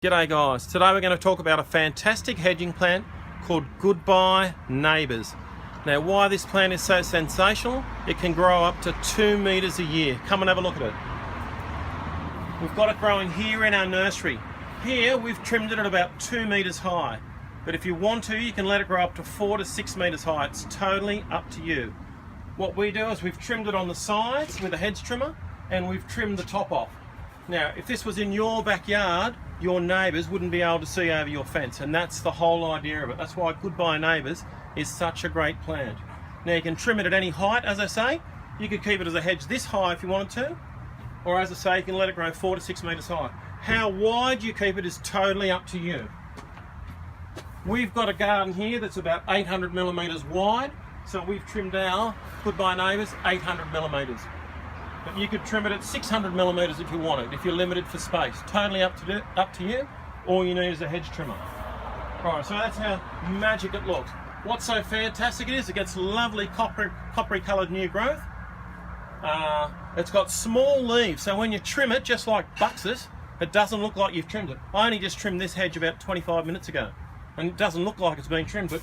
G'day guys, today we're going to talk about a fantastic hedging plant called Goodbye Neighbours. Now why this plant is so sensational, it can grow up to 2 metres a year. Come and have a look at it. We've got it growing here in our nursery. Here we've trimmed it at about 2 metres high, but if you want to you can let it grow up to 4 to 6 metres high. It's totally up to you. What we do is we've trimmed it on the sides with a hedge trimmer and we've trimmed the top off. Now if this was in your backyard, your neighbours wouldn't be able to see over your fence, and that's the whole idea of it. That's why Goodbye Neighbours is such a great plant. Now you can trim it at any height, as I say. You could keep it as a hedge this high if you wanted to, or as I say, you can let it grow 4 to 6 metres high. How wide you keep it is totally up to you. We've got a garden here that's about 800 millimetres wide, so we've trimmed our Goodbye Neighbours 800 millimetres. But you could trim it at 600 millimetres if you wanted, if you're limited for space. Totally up to you. All you need is a hedge trimmer. Right, so that's how magic it looks. What's so fantastic it is, it gets lovely coppery coloured new growth. It's got small leaves, so when you trim it, just like buxus, it doesn't look like you've trimmed it. I only just trimmed this hedge about 25 minutes ago, and it doesn't look like it's been trimmed, but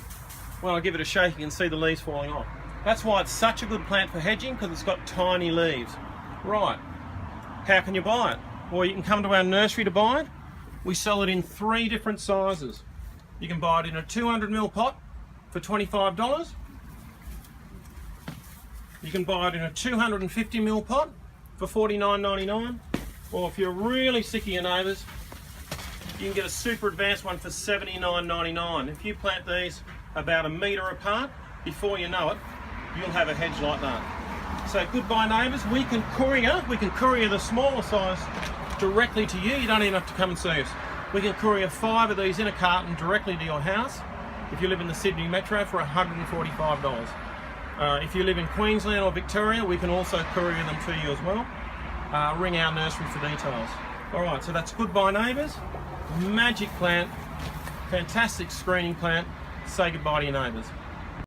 when I give it a shake, you can see the leaves falling off. That's why it's such a good plant for hedging, because it's got tiny leaves. Right, how can you buy it? Well, you can come to our nursery to buy it. We sell it in 3 different sizes. You can buy it in a 200ml pot for $25. You can buy it in a 250ml pot for $49.99. Or if you're really sick of your neighbours, you can get a super advanced one for $79.99. If you plant these about 1 metre apart, before you know it, you'll have a hedge like that. So Goodbye Neighbours, we can courier the smaller size directly to you. You don't even have to come and see us. We can courier 5 of these in a carton directly to your house if you live in the Sydney Metro for $145. If you live in Queensland or Victoria, we can also courier them to you as well. Ring our nursery for details. Alright, so that's Goodbye Neighbours, magic plant, fantastic screening plant. Say goodbye to your neighbours.